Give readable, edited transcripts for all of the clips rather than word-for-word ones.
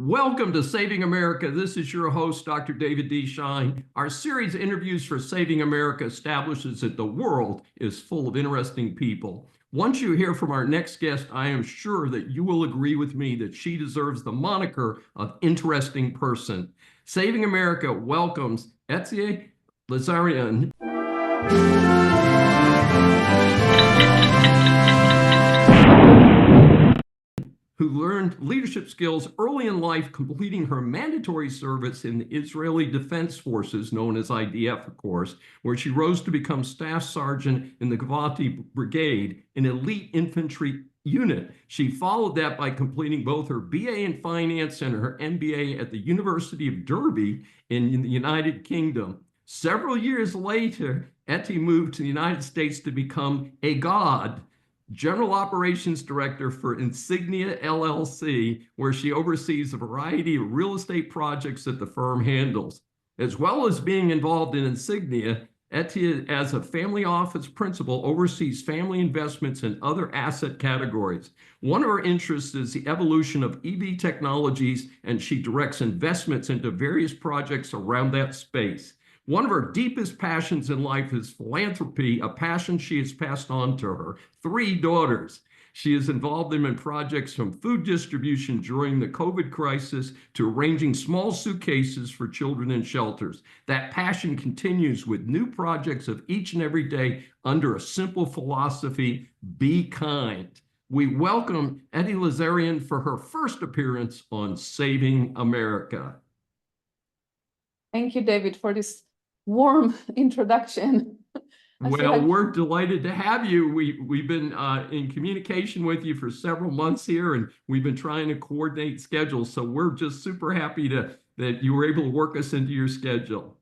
Welcome to Saving America. This is your host, Dr. David D. Schein. Our series of interviews for Saving America establishes that the world is full of interesting people. Once you hear from our next guest, I am sure that you will agree with me that she deserves the moniker of interesting person. Saving America welcomes Eti Lazarian. Who learned leadership skills early in life, completing her mandatory service in the Israeli Defense Forces, known as IDF, of course, where she rose to become staff sergeant in the Givati Brigade, an elite infantry unit. She followed that by completing both her BA in finance and her MBA at the University of Derby in the United Kingdom. Several years later, Eti moved to the United States to become a god. General Operations Director for Insignia LLC, where she oversees a variety of real estate projects that the firm handles. As well as being involved in Insignia, Eti, as a family office principal, oversees family investments in other asset categories. One of her interests is the evolution of EV technologies, and she directs investments into various projects around that space. One of her deepest passions in life is philanthropy, a passion she has passed on to her 3 daughters. She is involved in projects from food distribution during the COVID crisis to arranging small suitcases for children in shelters. That passion continues with new projects of each and every day under a simple philosophy: be kind. We welcome Eti Lazarian for her first appearance on Saving America. Thank you, David, for this warm introduction. Well, we're delighted to have you. We've been in communication with you for several months here, and we've been trying to coordinate schedules. So we're just super happy that you were able to work us into your schedule.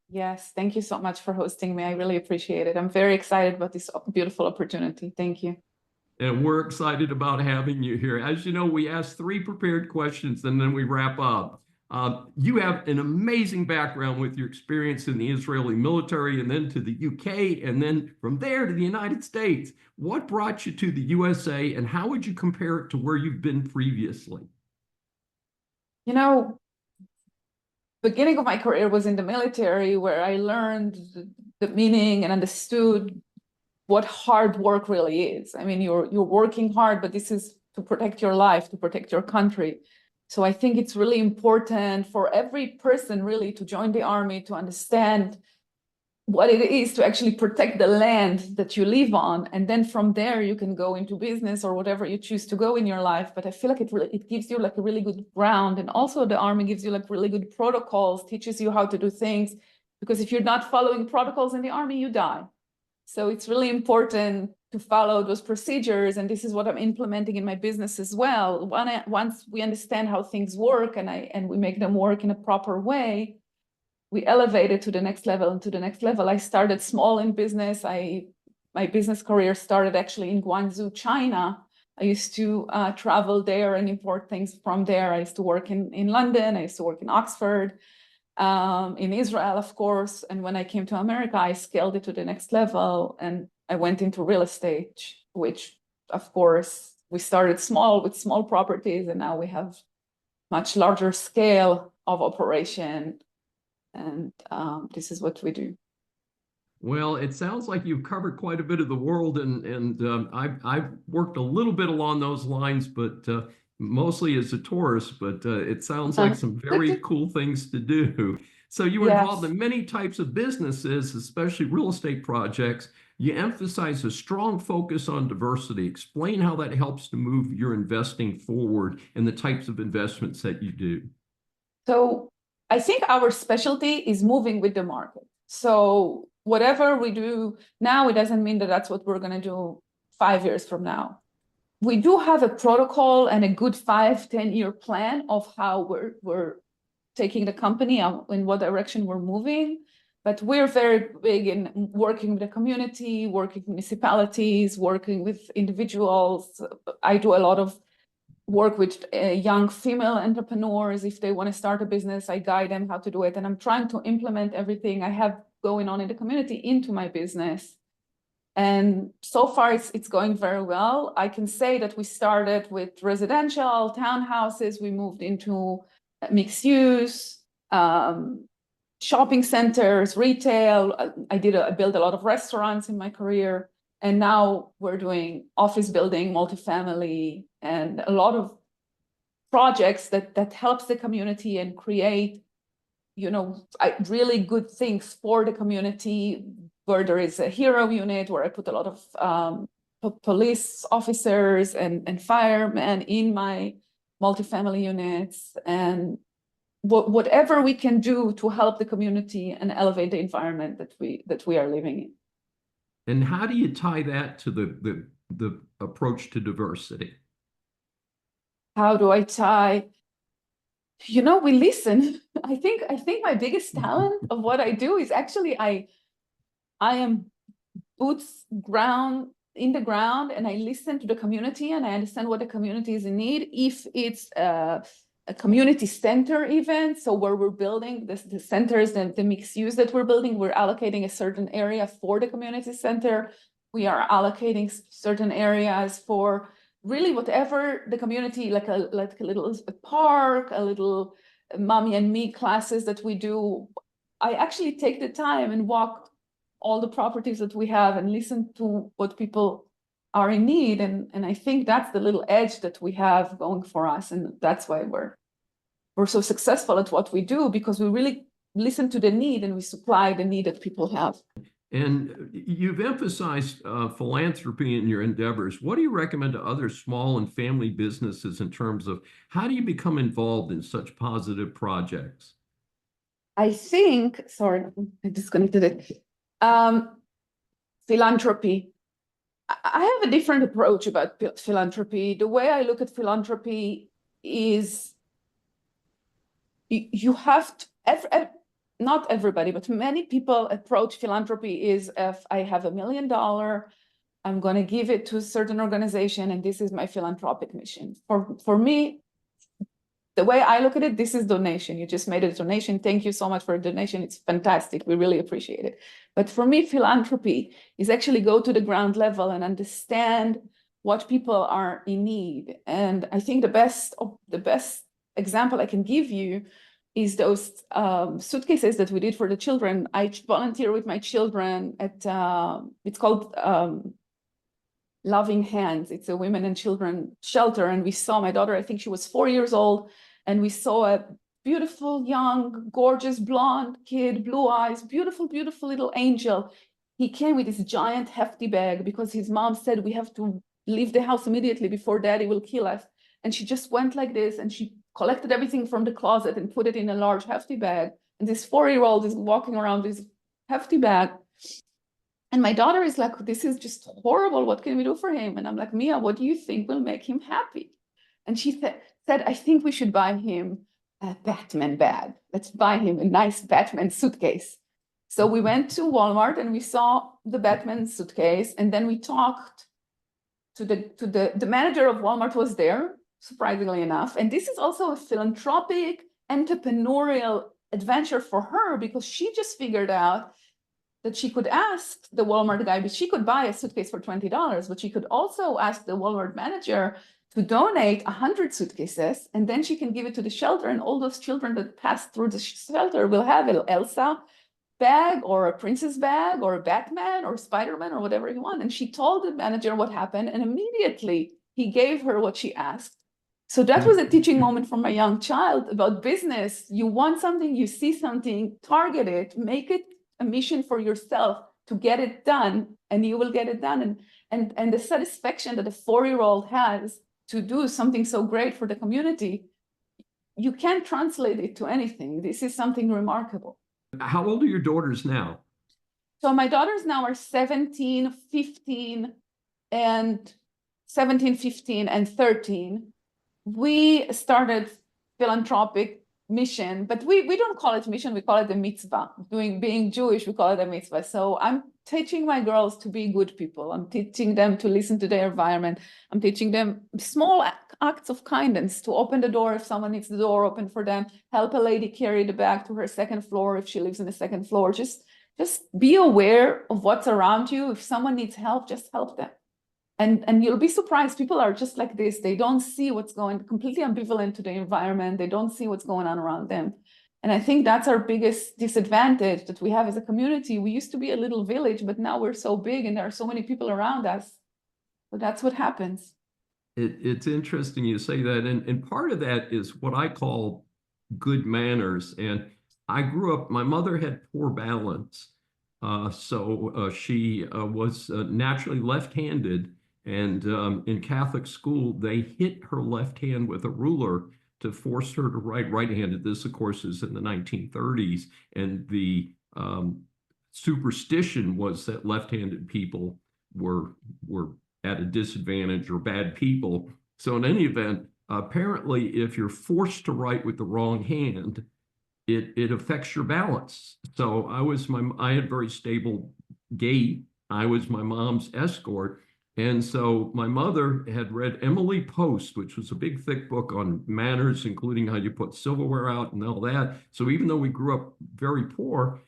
Yes, thank you so much for hosting me. I really appreciate it. I'm very excited about this beautiful opportunity. Thank you. And we're excited about having you here. As you know, we ask 3 prepared questions and then we wrap up. You have an amazing background with your experience in the Israeli military and then to the UK and then from there to the United States. What brought you to the USA and how would you compare it to where you've been previously? You know, beginning of my career was in the military, where I learned the meaning and understood what hard work really is. I mean, you're working hard, but this is to protect your life, to protect your country. So I think it's really important for every person really to join the army, to understand what it is to actually protect the land that you live on. And then from there, you can go into business or whatever you choose to go in your life. But I feel like it gives you like a really good ground. And also the army gives you like really good protocols, teaches you how to do things. Because if you're not following protocols in the army, you die. So it's really important to follow those procedures, and this is what I'm implementing in my business as well. Once we understand how things work and we make them work in a proper way, we elevate it to the next level and to the next level. I started small in business. My business career started actually in Guangzhou, China. I used to travel there and import things from there. I used to work in London. I used to work in Oxford. In Israel, of course. And when I came to America, I scaled it to the next level and I went into real estate, which of course we started small with small properties and now we have much larger scale of operation. And this is what we do. Well, it sounds like you've covered quite a bit of the world, and I've worked a little bit along those lines, but mostly as a tourist, but it sounds like some very cool things to do. So you were involved in many types of businesses, especially real estate projects. You emphasize a strong focus on diversity. Explain how that helps to move your investing forward and the types of investments that you do. So I think our specialty is moving with the market. So whatever we do now, it doesn't mean that that's what we're going to do 5 years from now. We do have a protocol and a good 5-10-year plan of how we're taking the company in what direction we're moving. But we're very big in working with the community, working with municipalities, working with individuals. I do a lot of work with young female entrepreneurs. If they want to start a business, I guide them how to do it. And I'm trying to implement everything I have going on in the community into my business. And so far, it's going very well. I can say that we started with residential townhouses. We moved into mixed use, shopping centers, retail. I built a lot of restaurants in my career. And now we're doing office building, multifamily, and a lot of projects that helps the community and create, really good things for the community, where there is a hero unit, where I put a lot of police officers and firemen in my multifamily units, and whatever we can do to help the community and elevate the environment that we are living in. And how do you tie that to the approach to diversity? How do I tie? We listen. I think my biggest talent of what I do is actually I am boots in the ground, and I listen to the community and I understand what the community is in need. If it's a community center event, so where we're building the centers, the mixed use that we're building, we're allocating a certain area for the community center. We are allocating certain areas for really whatever the community, like a little park, a little mommy and me classes that we do. I actually take the time and walk all the properties that we have and listen to what people are in need. And I think that's the little edge that we have going for us. And that's why we're so successful at what we do, because we really listen to the need and we supply the need that people have. And you've emphasized philanthropy in your endeavors. What do you recommend to other small and family businesses in terms of how do you become involved in such positive projects? I think, sorry, I disconnected it. Philanthropy. I have a different approach about philanthropy. The way I look at philanthropy is you have to, not everybody, but many people approach philanthropy is, if I have $1 million, I'm going to give it to a certain organization, and this is my philanthropic mission. For me, the way I look at it, this is donation. You just made a donation. Thank you so much for a donation. It's fantastic. We really appreciate it. But for me, philanthropy is actually go to the ground level and understand what people are in need. And I think the best example I can give you is those suitcases that we did for the children. I volunteer with my children at, it's called Loving Hands. It's a women and children shelter. And we saw my daughter, I think she was 4 years old, and we saw a beautiful, young, gorgeous, blonde kid, blue eyes, beautiful, beautiful little angel. He came with this giant hefty bag because his mom said, we have to leave the house immediately before daddy will kill us. And she just went like this, and she collected everything from the closet and put it in a large hefty bag. And this 4-year-old is walking around this hefty bag. And my daughter is like, this is just horrible. What can we do for him? And I'm like, Mia, what do you think will make him happy? And she said, I think we should buy him a Batman bag. Let's buy him a nice Batman suitcase. So we went to Walmart and we saw the Batman suitcase. And then we talked to the manager of Walmart was there, surprisingly enough. And this is also a philanthropic, entrepreneurial adventure for her, because she just figured out that she could ask the Walmart guy, but she could buy a suitcase for $20, but she could also ask the Walmart manager to donate 100 suitcases, and then she can give it to the shelter, and all those children that pass through the shelter will have an Elsa bag or a princess bag or a Batman or Spider-Man or whatever you want. And she told the manager what happened, and immediately he gave her what she asked. So that was a teaching moment for my young child about business. You want something, you see something, target it, make it a mission for yourself to get it done, and you will get it done. And the satisfaction that a 4-year-old has to do something so great for the community, you can't translate it to anything. This is something remarkable. How old are your daughters now? So my daughters now are 17, 15, and 13. We started philanthropic mission, but we don't call it mission, we call it a mitzvah. Being Jewish, we call it a mitzvah. So I'm teaching my girls to be good people. I'm teaching them to listen to their environment. I'm teaching them small acts of kindness, to open the door if someone needs the door open for them, help a lady carry the bag to her second floor if she lives in the second floor, just Just be aware of what's around you. If someone needs help, just help them. And you'll be surprised. People are just like this. They don't see what's going, completely ambivalent to the environment. They don't see what's going on around them. And I think that's our biggest disadvantage that we have as a community. We used to be a little village, but now we're so big and there are so many people around us. So that's what happens. It's interesting you say that. And part of that is what I call good manners. And I grew up, my mother had poor balance. So she was naturally left-handed. And in Catholic school, they hit her left hand with a ruler to force her to write right-handed. This, of course, is in the 1930s. And the superstition was that left-handed people were at a disadvantage or bad people. So in any event, apparently, if you're forced to write with the wrong hand, it affects your balance. So I had very stable gait. I was my mom's escort. And so my mother had read Emily Post, which was a big, thick book on manners, including how you put silverware out and all that. So even though we grew up very poor,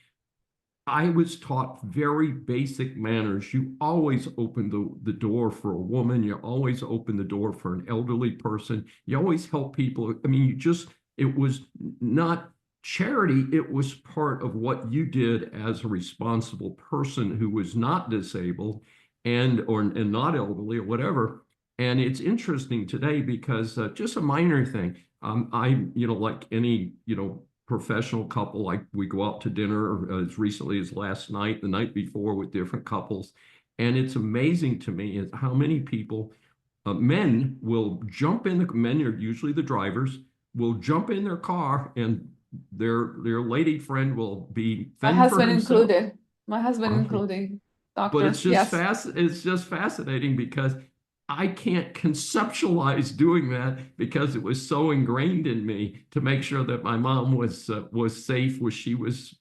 I was taught very basic manners. You always open the door for a woman. You always open the door for an elderly person. You always help people. I mean, it was not charity. It was part of what you did as a responsible person who was not disabled and not elderly or whatever. And it's interesting today because just a minor thing. Like any, professional couple, like we go out to dinner as recently as last night, the night before with different couples. And it's amazing to me is how many people, men will jump in, men are usually the drivers, will jump in their car and their lady friend will be fending for himself. My husband including, But doctor, yes. it's just fascinating because I can't conceptualize doing that because it was so ingrained in me to make sure that my mom was safe, she was,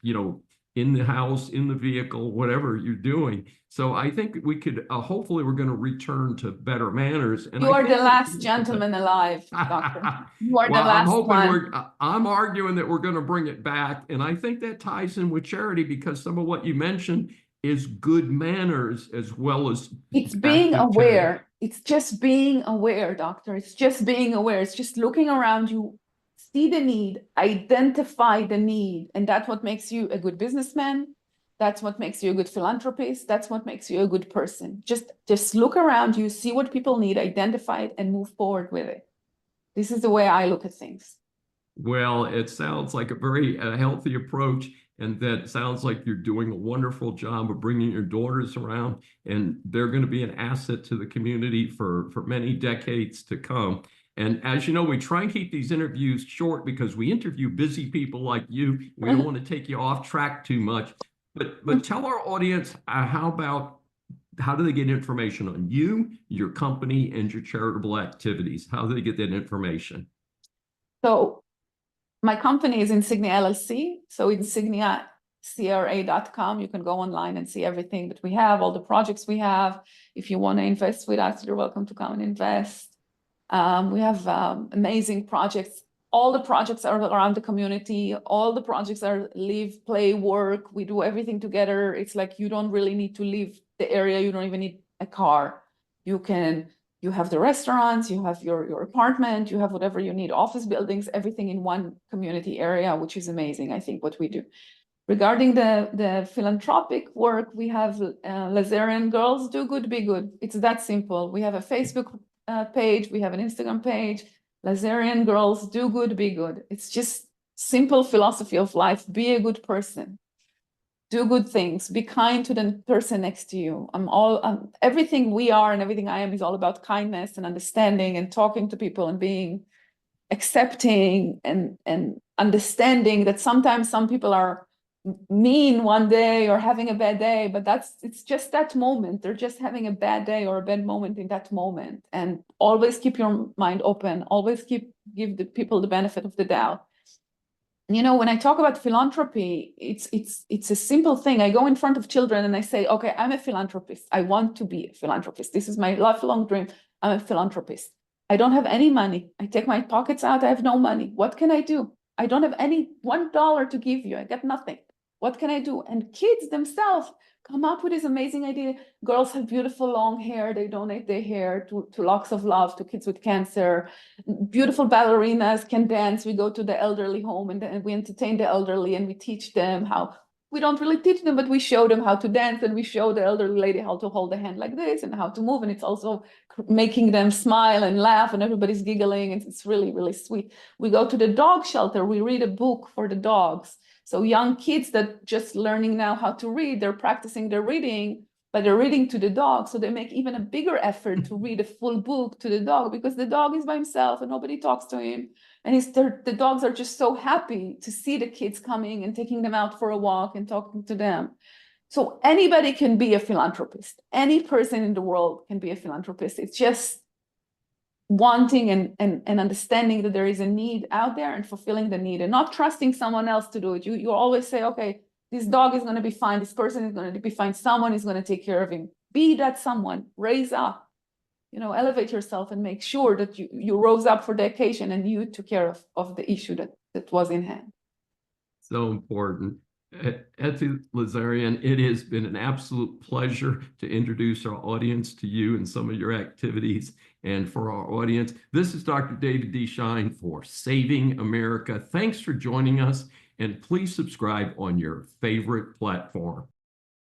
in the house, in the vehicle, whatever you're doing. So I think we could, hopefully we're going to return to better manners. And you are the last gentleman alive, doctor. You are well, the last I'm hoping one. I'm arguing that we're going to bring it back. And I think that ties in with charity because some of what you mentioned is good manners as well as it's being aware. It's just being aware, doctor. It's just being aware. It's just looking around you, see the need, identify the need. And that's what makes you a good businessman. That's what makes you a good philanthropist. That's what makes you a good person. Just look around you, see what people need, identify it, and move forward with it. This is the way I look at things. Well, it sounds like a very healthy approach. And that sounds like you're doing a wonderful job of bringing your daughters around, and they're going to be an asset to the community for many decades to come. And as you know, we try and keep these interviews short because we interview busy people like you. We don't want to take you off track too much. But tell our audience how do they get information on you, your company, and your charitable activities? How do they get that information? So my company is Insignia LLC. So insigniacra.com. You can go online and see everything that we have, all the projects we have. If you want to invest with us, you're welcome to come and invest. We have amazing projects. All the projects are around the community. All the projects are live, play, work. We do everything together. It's like you don't really need to leave the area. You don't even need a car. You have the restaurants, you have your apartment, you have whatever you need, office buildings, everything in one community area, which is amazing, I think, what we do. Regarding the philanthropic work, we have Lazarian Girls Do Good, Be Good. It's that simple. We have a Facebook page, we have an Instagram page, Lazarian Girls Do Good, Be Good. It's just simple philosophy of life. Be a good person. Do good things, be kind to the person next to you. Everything we are and everything I am is all about kindness and understanding and talking to people and being accepting and understanding that sometimes some people are mean one day or having a bad day, but it's just that moment. They're just having a bad day or a bad moment in that moment. And always keep your mind open, always give the people the benefit of the doubt. When I talk about philanthropy, it's a simple thing. I go in front of children and I say, okay, I'm a philanthropist. I want to be a philanthropist. This is my lifelong dream. I'm a philanthropist. I don't have any money. I take my pockets out. I have no money. What can I do? I don't have any $1 to give you. I got nothing. What can I do? And kids themselves come up with this amazing idea. Girls have beautiful long hair. They donate their hair to Locks of Love, to kids with cancer. Beautiful ballerinas can dance. We go to the elderly home and we entertain the elderly and we teach them how. We don't really teach them, but we show them how to dance, and we show the elderly lady how to hold the hand like this and how to move. And it's also making them smile and laugh, and everybody's giggling. It's really, really sweet. We go to the dog shelter. We read a book for the dogs. So young kids that just learning now how to read, they're practicing their reading, but they're reading to the dog. So they make even a bigger effort to read a full book to the dog, because the dog is by himself and nobody talks to him. And the dogs are just so happy to see the kids coming and taking them out for a walk and talking to them. So anybody can be a philanthropist. Any person in the world can be a philanthropist. It's just wanting and understanding that there is a need out there and fulfilling the need, and not trusting someone else to do it. You always say, okay, this dog is going to be fine. This person is going to be fine. Someone is going to take care of him. Be that someone. Raise up. Elevate yourself and make sure that you rose up for the occasion and you took care of the issue that was in hand. So important. Eti Lazarian, it has been an absolute pleasure to introduce our audience to you and some of your activities. And for our audience, this is Dr. David D. Schein for Saving America. Thanks for joining us, and please subscribe on your favorite platform.